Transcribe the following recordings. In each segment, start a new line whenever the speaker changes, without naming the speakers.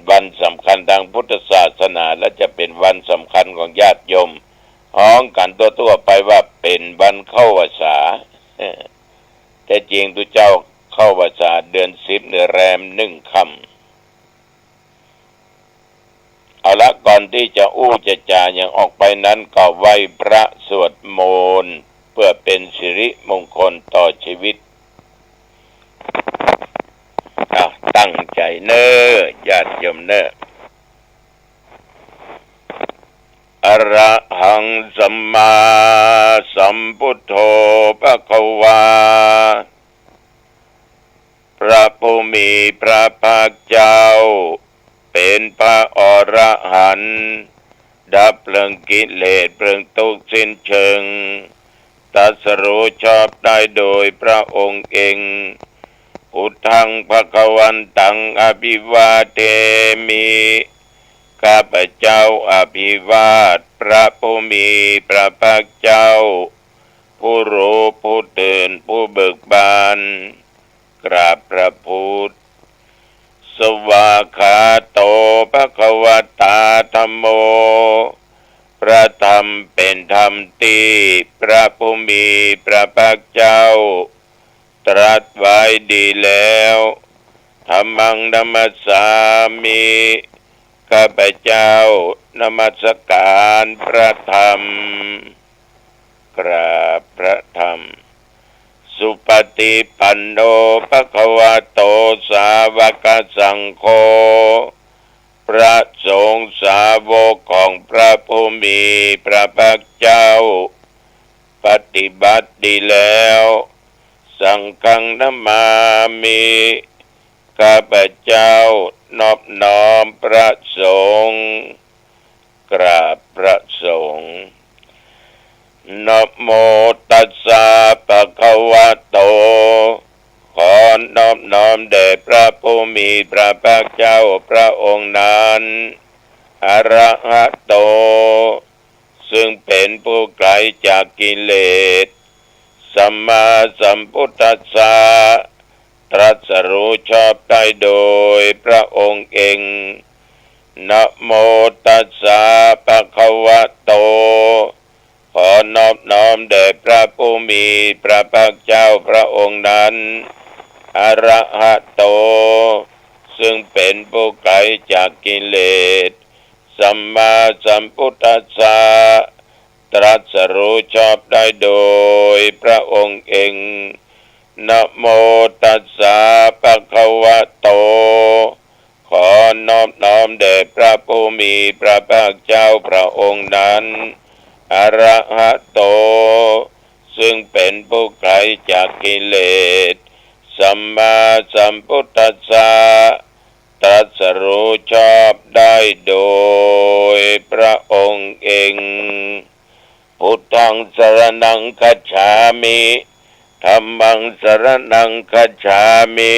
วันสำคัญทางพุทธศาสนาและจะเป็นวันสำคัญของญาติโยมฮ้องกันตัวไปว่าเป็นวันเข้าพรรษาแต่จริงตัวเจ้าเข้าพรรษาเดือน10เดือนแรม1 ค่ำเอาละก่อนที่จะจะจาอย่างออกไปนั้นก็ไหว้พระสวดมนต์เพื่อเป็นสิริมงคลต่อชีวิตตั้งใจเน้อญาติโยมเน้ออะระหังสัมมาสัมพุทโธภควาพระผู้มีพระภาคเจ้าเป็นพระอรหันต์ดับเพลิงกิเลสเพลิงทุกข์สิ้นเชิงตรัสรู้ชอบได้โดยพระองค์เองพุทธังภควันตังอภิวาเทมิข้าพเจ้าอภิวาทพระผู้มีพระภาคเจ้าผู้รู้ผู้ตื่นผู้เบิกบานกราบพระพุทธสวากขาโตภควตาธัมโมพระธรรมเป็นธรรมที่พระผู้มีพระภาคเจ้าตรัสไว้ดีแล้วธัมมังนัมมัสสามิข้าพเจ้านมัสการพระธรรมกราบพระธรรมสุปฏิปันโนภควโตสาวกสังโฆพระสงฆ์สาวกของพระผู้มีพระภาคเจ้าปฏิบัติดีแล้วสังฆังนามามิข้าพเจ้านอบน้อมพระสงฆ์กราบพระสงฆ์นะโมตัสสะภะคะวะโตขอนอบน้อมแด่พระผู้มีพระภาคเจ้าพระองค์นั้นอะระหะโตซึ่งเป็นผู้ไกลจากกิเลสสัมมาสัมพุทธัสสะตรัสรู้ชอบได้โดยพระองค์เองนะโมตัสสะภะคะวะโตขอนอบน้อมแด่พระผู้มีพระภาคเจ้าพระองค์นั้นอะระหะโตซึ่งเป็นผู้ไกลจากกิเลสสัมมาสัมพุทธัสสะตรัสรู้ชอบได้โดยพระองค์เองนะโมตัสสะภะคะวะโตขอนอบน้อมแด่พระผู้มีพระภาคเจ้าพระองค์นั้นอะระหะโตซึ่งเป็นผู้ไกลจากกิเลสสัมมาสัมพุทธัสสะตรัสรู้ชอบได้โดยพระองค์เองพุทธังสรณังคัจฉามิธัมมังสรณังคัจฉามิ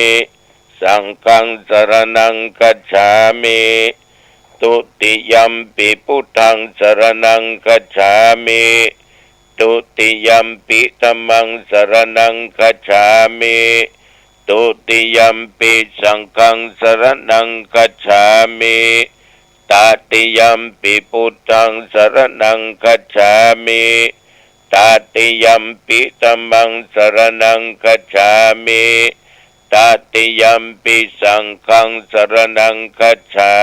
สังฆังสรณังคัจฉามิตุติยัมปิพุทธังสรณังคัจฉามิตุติยัมปิธัมมังสรณังคัจฉามิตุติยัมปิสังฆังสรณังคัจฉามิตติยัมปิพุทธังสรณังคัจฉามิตติยัมปิธัมมังสรณังคัจฉามิตติยัมปิสังฆังสรณังคัจฉา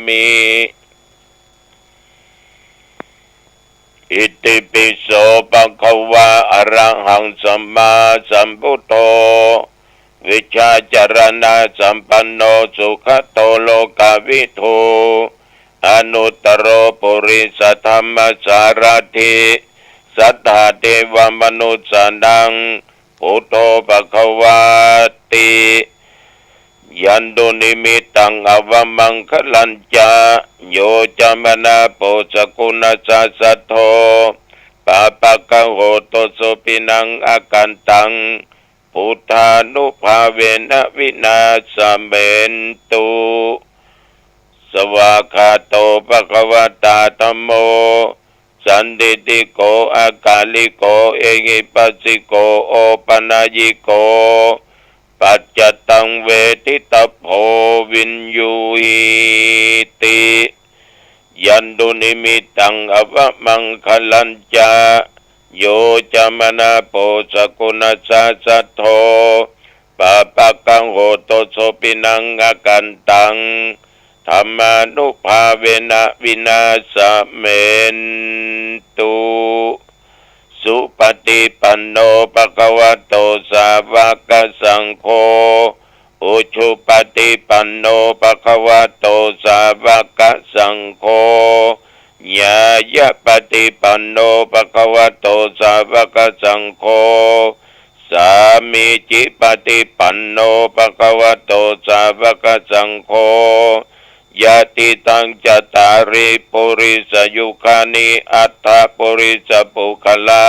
มิอิติปิโสภะคะวะอะระหังสัมมาสัมพุทโธวิชชาจารณะสัมปันโนสุขโตโลกวิทูอนุตตโรปุริสธรรมสารถิสัทธาเทวมนุสสานังพุทโธภควาติยันตุนิมิตังอวมังคลัญจาโยจามนาโปสกุณาสัสสะโธปะปะกะโหโตสุปินังอากันตังพุทธานุภาเวนะวินาศเมนตุสวากขาโตภควตาธัมโมสันติติโกอากาลิโกเอหิปัสสิโกโอปนายิโก ปัจจตังเวทิตโพวินยูหิติยันตุนิมิตังอวมังคลัญจาโยจามนาโปสกุณสาสัทโธปะปะกังโหโตโสปินังอากันตังธรรมานุภาเวนะวินาสเมนตุสุปฏิปันโนภะคะวะโตสาวกสังโฆอุชุปฏิปันโนภะคะวะโตสาวกสังโฆญาญะปฏิปันโนภะคะวะโตสาวกสังโฆสามีจิปฏิปันโนภะคะวะโตสาวกสังโฆยะติตังจตาริปุริสยุคานิอัตถปุริสปุคลา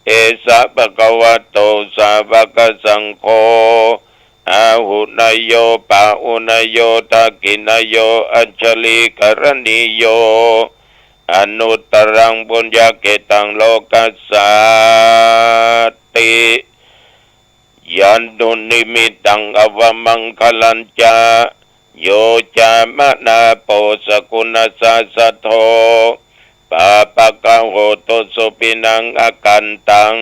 เอสะภะคะวะโตสาวกสังโฆอาหุนายโยปะอุนายโยทักขินายโยอัญชลิกรณิโยอนุตตรังบุญญาเกตังโลกัสสาติยันตุนิมิตังอวมังคลัญจาโยจามนาโปสกุณสาสัทโธปะปะกังโหโตสุปินังอากันตัง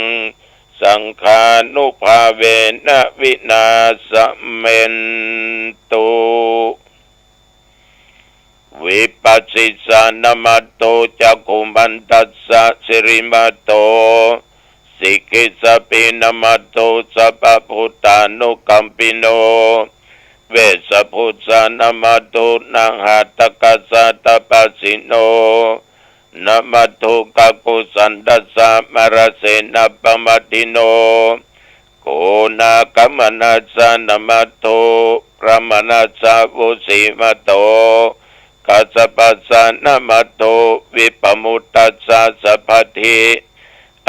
สังขานุภาเวนะวินาสเมนตุวิปัสสิสานมัตโตจักขุมันตัสสะสิริมัตโตสิกขิสปินมัตโตสัพพพุทธานุกัมปิโนเวสพุทธานมัตโตนังหัตถกัสสะตปัสสิโนนะมัตถุกักุสันดัสสะมรเสนะปมัตติโนโกนาคัมมนัสสะนะมัตโตพระมนัสสะวุสิมัตโตกัสสปัสสะนะมัตโตวิปมุตตัสสะสัพพทิ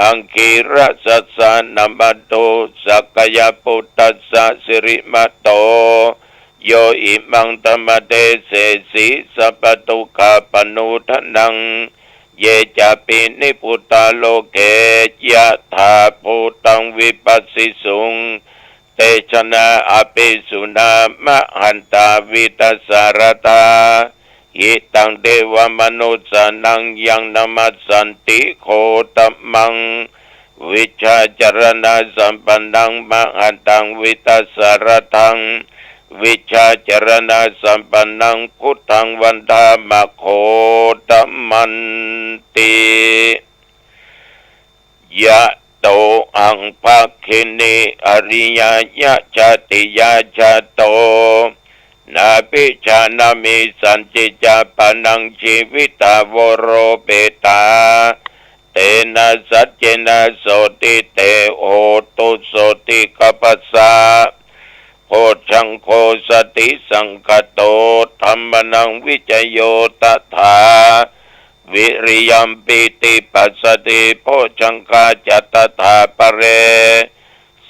อังคีรัสสะนะมัตโตสักยปุตตัสสะสิริมัตโตโยอิมังธรรมเตเสสีสัพพทุกขปนุทนังเยจะปินิพุตตาโลเกยะถาภูตังวิปัสสิสุงเตชนะอภิสุนามะหันตาวิตัสสารตาหิตังเทวมนุสสานังยังนมัสสันติโคตมังวิชาจรณะสัมปันนังมะหันตังวิตัสสารตังวิชาจรณะสัมปันนังพุทธังวันธามะโคตมันติยะโตอังภาคินีอริยญาชาติยาชาโตนาปิชานามิสันจิจาปนังชีวิตาวโรเปตาเตนะสัจเจนะโสติเตโอตุโสติกัปปสสะโพชังโคสติสังคโตธัมมนังวิจโยตถาวิริยัมปิติปัสสติโพชังคาจัตถาปะเร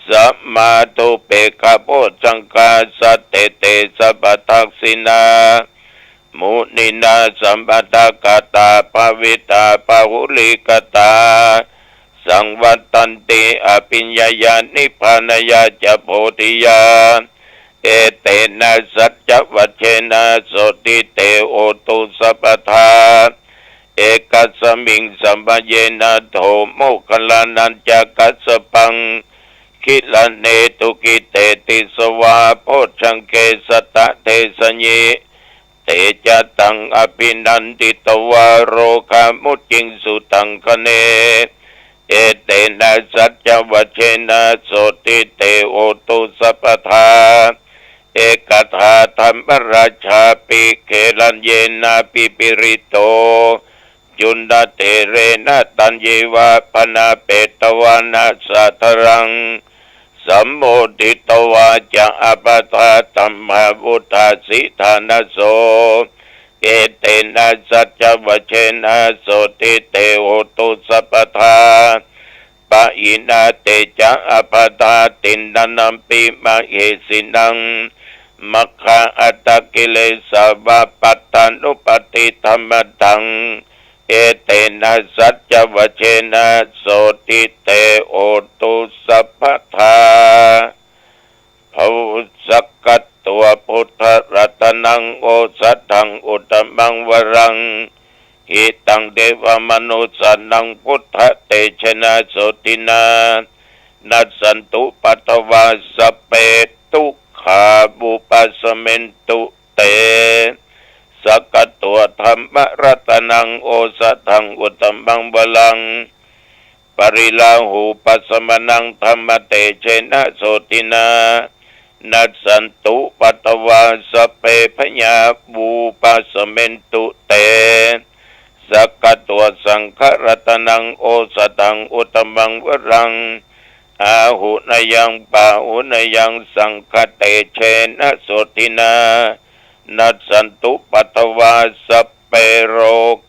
สัมมาทุเปกะโพชังคาสัตเตเตสัพพทักษินามุนินาสัมปทากตาภวิตาปะหุลิกตาสังวัตตันติอภิญญาญาณิพพานายาจะโพธิญาเอเตนะสัจจวัชเชนะโสติเตโอตุสัพพทาเอกัสสมิงสัมปเยนะโทโมคลานันจะกัสสปังคิลเนตุกิเตติสวาโพชังเกสตะเทสญญิเตจตังอภินันติตวาโรคามุจิงสุตังคเนเอเตนะสัจจวัชเชนะโสติเตโอตุสัพพทาเอกถาธรรมราชาปิเขลันเยนะปิปิริโตจุนดาเตเรนะตัญเยวะพนาเปตวานาสัทรังสัมโมทิตวาจะอปตาตัมมาวุธาสิธานโสเอเตนะสัจจวัชเชนะโสติเตโอตุสัพพทาปะอินาเตจะอปตาตินนัมปิมะเหสินังมัคคะอัตตกิเลสวะปัตตานุปติธรรมตังเอเตนะสัจจวัชเชนะโสติเตโอตุสัพพทาภ วุสักกัตตัวพุทธรัตนังโอสัตถังอุตตมังวรังหิตังเดวมนุสานังพุทธเตชนะโสตินานัสสันตุปัตตวาสเปตุขาบุปัสเมนตุเตสักกัตตัวธรรมรัตนังโอสัตถังอุตตมังวรังปริลาหูปัสมนังธรรมเตเชนะโสตินานัสสันตุปัตตวาสเปพญาบูปัสเมนตุเตสักกัตตัวสังฆรัตนังโอสตังอุตตมังวรังอาหุนยังปาหุนยังสังฆเตเชนะโสตินานัสสันตุปัตตวาสเปโร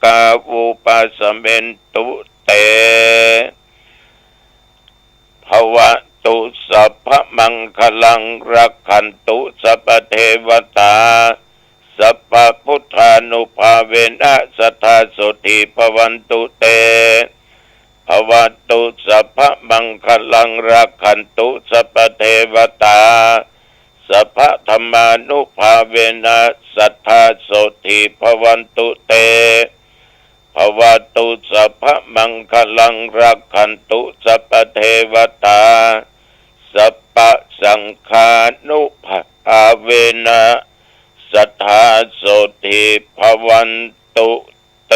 กาบูปัสเมนตุเตภวตุสัพพมังคลังรักขันตุสัพพเทวตาสัพพพุทธานุภาเวนะสัทธาโสติภวันตุเตภวตุสัพพมังคลังรักขันตุสัพพเทวตาสัพพธรรมานุภาเวนะสัทธาโสติภวันตุเตภวตุสัพพมังคลังรักขันตุสัพพเทวตาสัพพสังฆานุภาเวนะสัทธาโสติภวันตุเต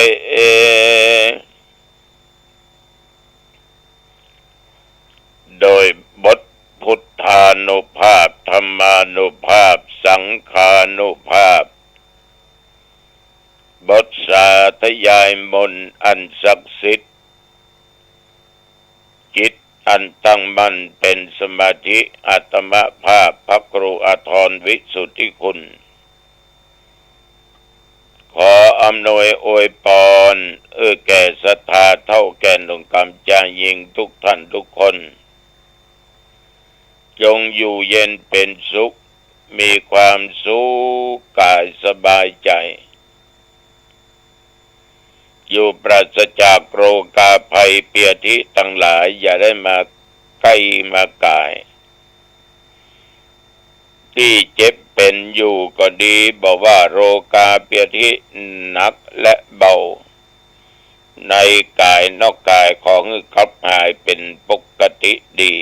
โดยบทพุทธานุภาพธรรมานุภาพสังฆานุภาพบทสาธยายมนต์อันศักดิ์สิทธิ์จิตอันตั้งมั่นเป็นสมาธิอัตมภาพพระครูอาทรวิสุทธิคุณขออำนวยอวยพรแก่ศรัทธาเท่าแก่ดวงกรรมจายิงทุกท่านทุกคนจงอยู่เย็นเป็นสุขมีความสุขกายสบายใจอยู่ปราศจากโรคาภัยเปียทิทั้งหลายอย่าได้มาใกล้มากายที่เจ็บเป็นอยู่ก็ดีบอกว่าโรคาเปียทิหนักและเบาในกายนอกกายของขับหายเป็นปกติดี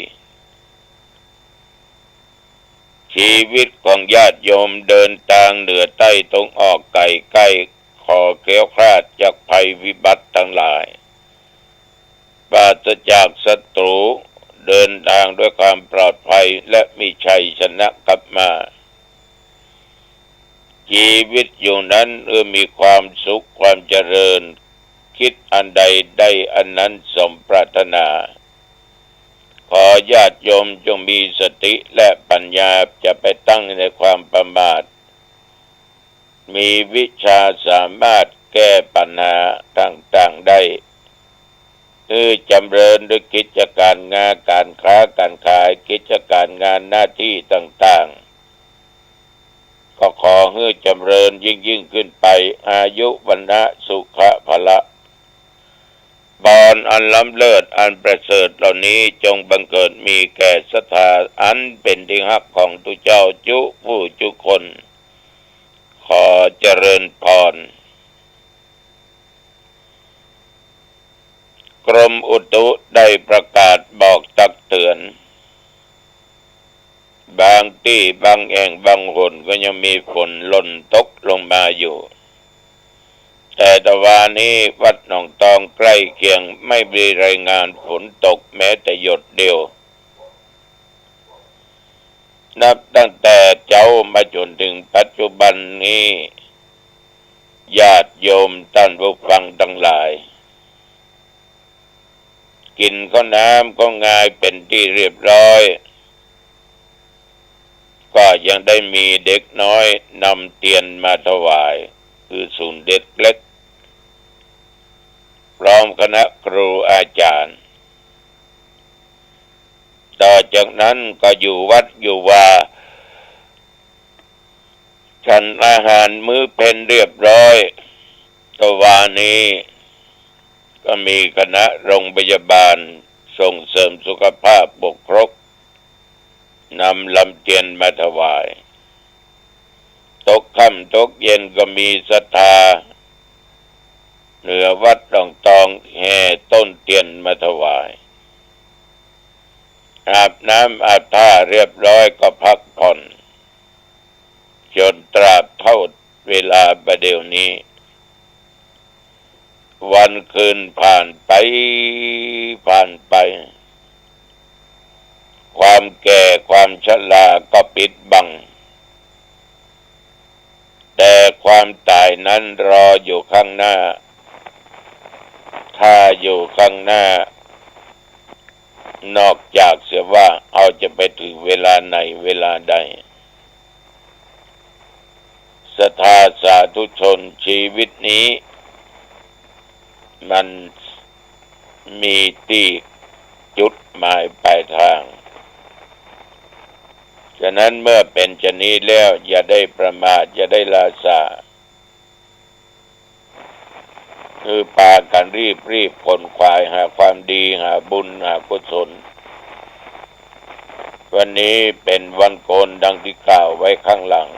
ชีวิตของญาติโยมเดินทางเหนือใต้ตรงออกไกลใกล้ขอแคล้วคลาดจากภัยวิบัติทั้งหลายปราศจากศัตรูเดินทางด้วยความปลอดภัยและมีชัยชนะกลับมาชีวิตอยู่นั้นมีความสุขความเจริญคิดอันใดได้อันนั้นสมปรารถนาขอญาติโยมจงมีสติและปัญญาจะไปตั้งในความประมาทมีวิชาสามารถแก้ปัญหาต่างๆได้จำเริญด้วยกิจการงานการค้าการขายกิจการงานหน้าที่ต่างๆก็ขอให้จำเริญยิ่งขึ้นไปอายุวันนะสุขะพละบอนอันล้ำเลิศอันประเสริฐเหล่านี้จงบังเกิดมีแก่ศรัทธาอันเป็นที่ฮักของทุกเจ้าจุผู้จุคนขอเจริญพรกรมอุตุได้ประกาศบอกตักเตือนบางที่บางแห่งบางหนก็ยังมีฝนหล่นตกลงมาอยู่แต่ตะวันนี้วัดหนองตองใกล้เคียงไม่มีรายงานฝนตกแม้แต่หยดเดียวนับตั้งแต่เจ้ามาจนถึงปัจจุบันนี้ญาติโยมท่านผู้ฟังทั้งหลายกินข้าวน้ำก็ง่ายเป็นที่เรียบร้อยก็ยังได้มีเด็กน้อยนำเทียนมาถวายคือศูนย์เด็กเล็กพร้อมคณะครูอาจารย์ต่อจากนั้นก็อยู่วัดอยู่ว่าฉันอาหารมื้อเพลเรียบร้อยตะวันนี้ก็มีคณะโรงพยาบาลส่งเสริมสุขภาพบกครบ นำลำเทียนมาถวายตกค่ำตกเย็นก็มีศรัทธาเหนือวัดหนองตองแห่ต้นเทียนมาถวายอาบน้ำอาบท่าเรียบร้อยก็พักผ่อนจนตราบเท่าเวลาประเดี๋ยวนี้วันคืนผ่านไปความแก่ความชราก็ปิดบังแต่ความตายนั้นรออยู่ข้างหน้าถ้าอยู่ข้างหน้านอกจากเสียว่าเอาจะไปถึงเวลาไหนเวลาใดศรัทธาสาธุชนชีวิตนี้มันมีที่จุดหมายปลายทางฉะนั้นเมื่อเป็นชะนี้แล้วอย่าได้ประมาทอย่าได้ลาสาคือพากันรีบขนขวายหาความดีหาบุญหากุศลวันนี้เป็นวันโกนดังที่กล่าวไว้ข้างหลัง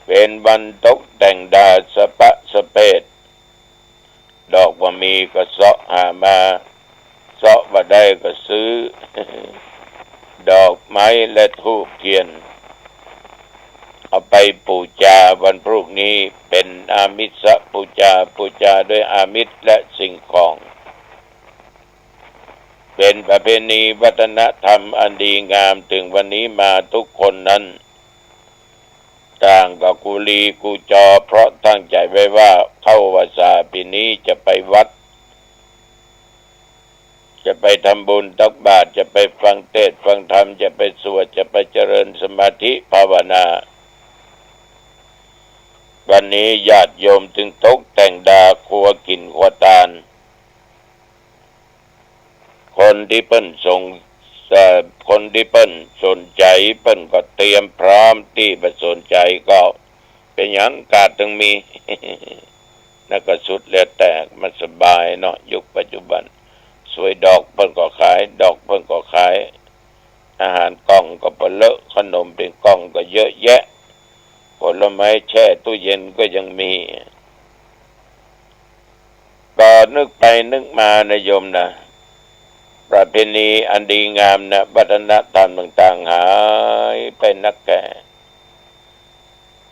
เป็นวันตกแต่งดาสะปะสะเปดดอกว่ามีก็เสาะหามาเสาะว่าได้ก็ซื้อ ดอกไม้และธูปเทียนเอาไปบูชาวันพรุ่งนี้เป็นอามิสบูชาด้วยอามิสและสิ่งของเป็นประเพณีวัฒนธรรมอันดีงามถึงวันนี้มาทุกคนนั้นต่างก็กุลีกุจอเพราะตั้งใจไว้ว่าเข้าพรรษาปีนี้จะไปวัดจะไปทำบุญตักบาตรจะไปฟังเทศน์ฟังธรรมจะไปสวดจะไปเจริญสมาธิภาวนาวันนี้ญาติโยมจึงตกแต่งดาครัวกินครัวตาลคนที่เปิ้นสนใจเปิ้นก็เตรียมพร้อมที่ประสนใจก็เป็นอย่างกาดถึงมี นั่นก็สุดแล้วแต่มันสบายเนาะยุคปัจจุบันสวยดอกเปิ้นก็ขายดอกเปิ้นก็ขายอาหารกล่องก็เปเลอะขนมเป็นกล่องก็เยอะแยะผลไม้แช่ตู้เย็นก็ยังมีก็นึกไปนึกมานะโยมนะประเพณีอันดีงามนะวัฒนธรรมต่างๆหายไปนักแก่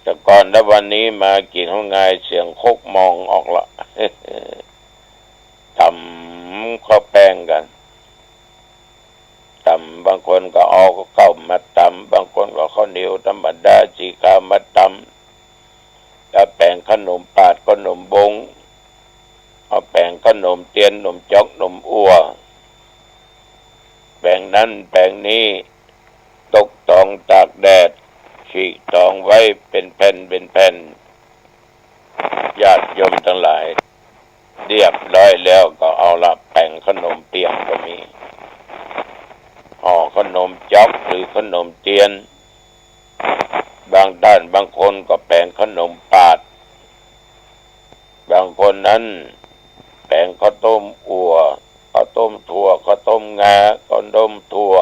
แต่ก่อนและวันนี้มากินข้าวงายเสียงคกมองออกละ ตำข้าวแป้งกันตำบางคนก็เอาข้าวมาตำบางคนก็ข้าวเหนียวธรรมดาสีขาวมาตำแล้วแป้งขนมปาดขนมบงเอาแป้งขนมเตียนขนมจอกขนมอั่วแป้งนั้นแป้งนี้ตกตองตากแดดฉีกตองไว้เป็นแผ่นญาติโยมทั้งหลายเรียบร้อยแล้วก็เอาละแป้งขนมเปียกก็มีห่อขนมจอกหรือขนมเตียนบางด้านบางคนก็แป้งขนมปาดบางคนนั้นแป้งข้าวต้มอั่วข้าวต้มถั่วข้าวต้มงาข้าวต้มถั่ว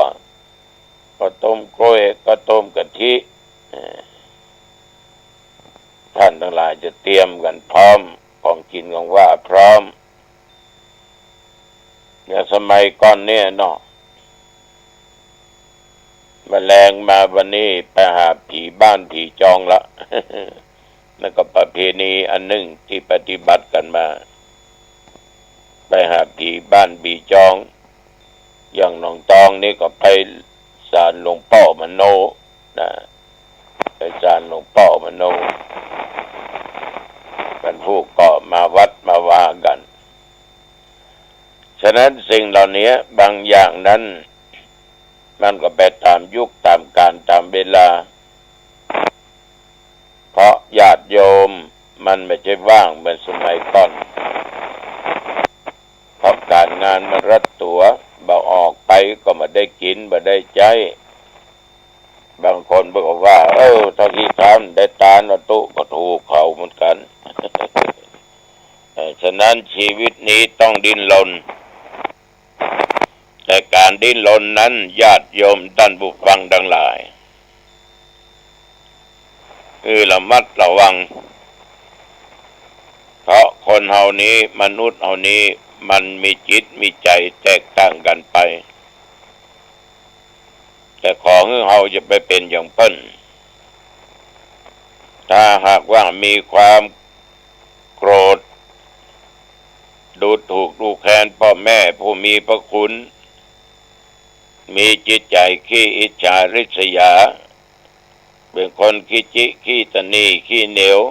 ข้าวต้มกล้วยข้าวต้มกะทิท่านทั้งหลายจะเตรียมกันพร้อมของกินของว่าพร้อมเนี่ยสมัยก่อนเนี่ยเนาะแมลงมาวันนี้ไปหาผีบ้านผีจองละ นั่นก็ประเพณีอันหนึ่งที่ปฏิบัติกันมาไปหาผีบ้านผีจองอย่างหนองตองนี่ก็ไปศาลหลวงพ่อมโนนะไปศาลหลวงพ่อมโนกันผู้ก็มาวัดมาว่ากันฉะนั้นสิ่งเหล่านี้บางอย่างนั้นมันก็ไปตามยุคตามกาลตามเวลาเพราะญาติโยมมันไม่ใช่ว่างเหมือนสมัยก่อนเพราะการงานมันรัดตัวบ่ออกไปก็ไม่ได้กินไม่ได้ใจบางคนบอกว่าถ้าที่ทำได้ตาลตุก็ถูกเขาเหมือนกัน ฉะนั้นชีวิตนี้ต้องดิ้นรนใน การดิ้นรนนั้นญาติโยมท่านผู้ฟังทั้งหลายคือระมัดระวังเพราะคนเฮานี้มนุษย์เฮานี้มันมีจิตมีใจแตกต่างกันไปแต่ของเฮาจะไปเป็นอย่างเพิ่นถ้าหากว่ามีความโกรธดูถูกดูแคลนพ่อแม่ผู้มีพระคุณมีจิตใจขี้อิจฉาริษยาเป็นคนขี้จิขี้ตนีขี้เหนียว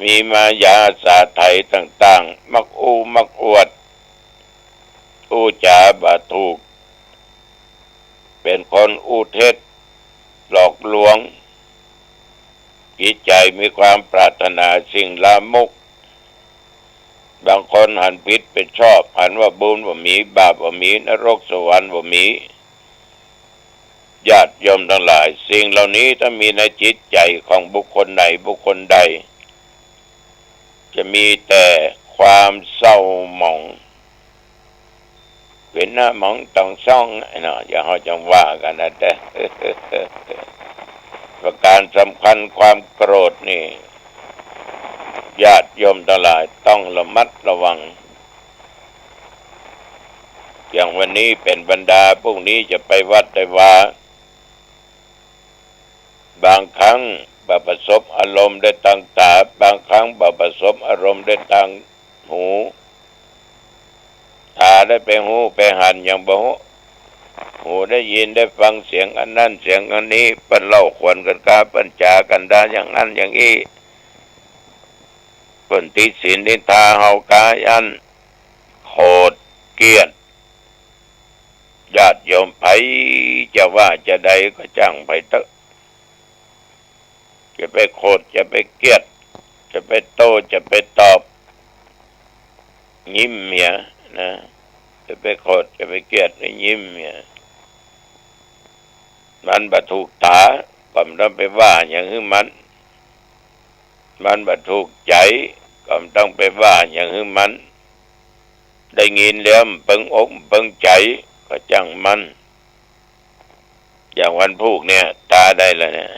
มีมายาสาไถต่างๆมักอู้มักอวดอู้จาบาถูกเป็นคนอู้เท็จหลอกลวงจิตใจมีความปรารถนาสิ่งลามกบางคนหันผิดเป็นชอบหันว่าบุญว่ามีบาปว่ามีนรกสวรรค์ว่ามีญาติโยมทั้งหลายสิ่งเหล่านี้ถ้ามีในจิตใจของบุคคลไหนบุคคลใดจะมีแต่ความเศร้าหมองเป็นหน้าหมองต้องซ่องเนาะอย่าเขาจังว่ากันนะแต่ ประการสำคัญความโกรธนี่ญาติโยมทั้งหลายต้องระมัดระวังอย่างวันนี้เป็นบรรดาพวกนี้จะไปวัดได้ว่าบางครั้งประสบอารมณ์ได้ทางตาบางครั้งประสบอารมณ์ได้ทางหูตาได้ไปหูไปหันอย่างบ่หูได้ยินได้ฟังเสียงอันนั้นเสียงอันนี้เปิ้นเล่าขวัญกันกาเปิ้นจากันได้อย่างนั้นอย่างนี้เปิ้นติศีลนินทาเฮากายันโหดเกลียดญาติโยมไผจะว่าจะใดก็จ้างไปเถอะจะไปโคตรจะไปเกลียดจะไปโต้จะไปตอบยิ้มเมียนะจะไปโคตรจะไปเกลียดไปยิ้มเมียมันบ่ถูกตาก็ไม่ต้องไปว่าอย่างอื่นมันบ่ถูกใจก็ไม่ต้องไปว่าอย่างอื่นมันได้ยินแล้วเปิงอกเปิงใจก็จังมันอย่างวันพูกเนี่ยตาได้แล้วเนี่ย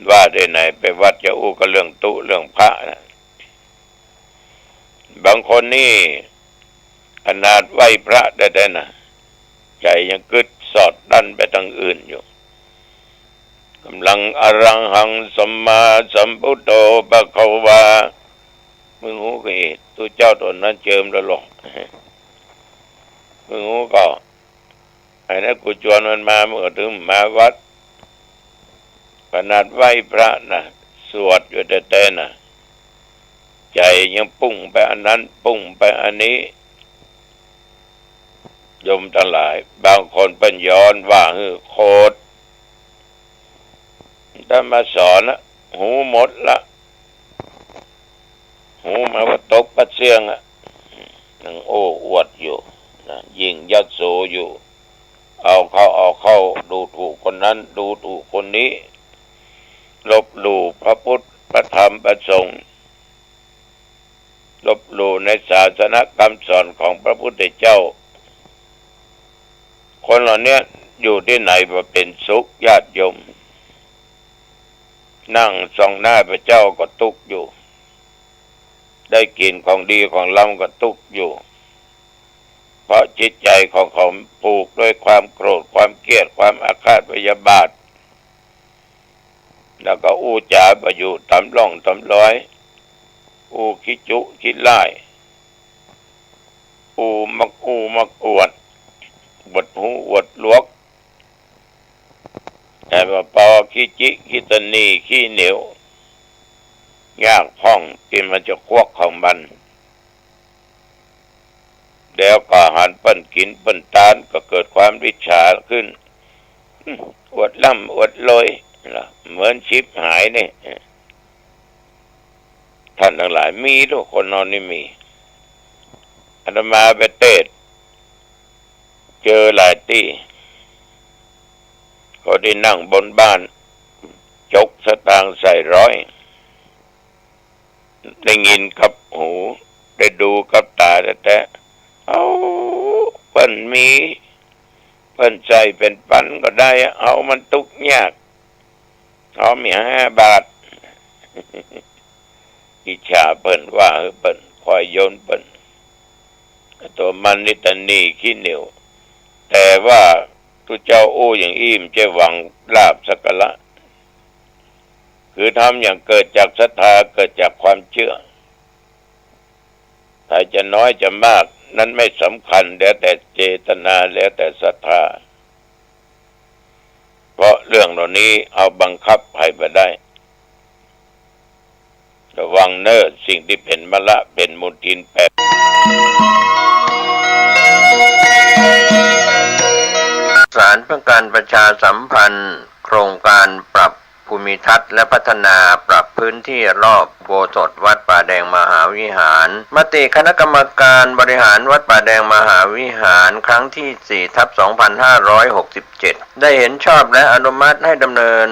ว่าได้ไหนไปวัดจะอู้ก็เรื่องตุเรื่องพระนะบางคนนี่ขนาดไหว้พระได้นะใจยังกึดสอดดันไปทางอื่นอยู่กำลังอรังหังสัมมาสัมพุทโธภความึงหูก็เอตัวเจ้าตัวนั้นเจิมแล้วหรอกมึงหูก็ไอ้นั่นกูชวนมันมาเมื่อถึงมาวัดขนาดไหว้พระนะสวดอยู่แต่นะใจยังปุ่งไปอันนั้นปุ่งไปอันนี้โยมทั้งหลายบางคนเป็นย้อนว่าโคตรถ้ามาสอนนะหูหมดละหูมาว่าตกปัดเสียงอ่ะนั่งโอ้อวดอยู่นะยิงยัดโสอยู่เอาเข้าดูถูกคนนั้นดูถูกคนนี้ลบหลู่พระพุทธพระธรรมพระสงฆ์ลบหลู่ในศาสนคำสอนของพระพุทธเจ้าคนเหล่านี้อยู่ที่ไหนว่าเป็นสุขญาติโยมนั่งส่องหน้าพระเจ้าก็ทุกข์อยู่ได้กินของดีของล้ำก็ทุกข์อยู่เพราะจิตใจของเขาผูกด้วยความโกรธความเกลียดความอาฆาตพยาบาทแล้วก็อู้จาประอยู่ตำล่องตำร้อยอู้คิจุคิดไล่อู้มักอวดบดหูอวดลวกแต่ว่าพอขี้จิขี้ตนีขี้เหนียวยากพ่องที่มันจะควักของมันแล้วก็หันเปิ้นกินเปิ้นตานก็เกิดความวิชาขึ้นอวดล่ำอวดลอยเหมือนชิบหายนี่ท่านทั้งหลายมีทุกคนนอนนี่มีอาตมาไปเทศเจอหลายที่เขาได้นั่งบนบ้านจกสตางค์ใส่ร้อยได้ยินกับหูได้ดูกับตาแต่เอา เปิ้นมีเปิ้นใจเป็นปันก็ได้เอามันตุกยากเอามี5 บาท อิจฉาเปิ้นว่าเปิ้นคอยโยนเปิ้นตัวมันนิตนี่ขี้เหนียวแต่ว่าทุเจ้าอู้อย่างอิ่มจะหวังลาภสักการะคือทำอย่างเกิดจากศรัทธาเกิดจากความเชื่อถ้าจะน้อยจะมากนั้นไม่สำคัญแล้วแต่เจตนาแล้วแต่ศรัทธาเพราะเรื่องเหล่านี้เอาบังคับให้ไปได้ระวังเน้อสิ่งที่เป็นมละเป็นมุทินแปด
สารเพื่อการประชาสัมพันธ์โครงการปรับภูมิทัศน์และพัฒนาปรับพื้นที่รอบอุโบสถวัดป่าแดงมหาวิหารมติคณะกรรมการบริหารวัดป่าแดงมหาวิหารครั้งที่ 4/2567 ได้เห็นชอบและอนุมัติให้ดำเนิน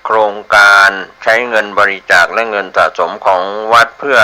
โครงการใช้เงินบริจาคและเงินสะสมของวัดเพื่อ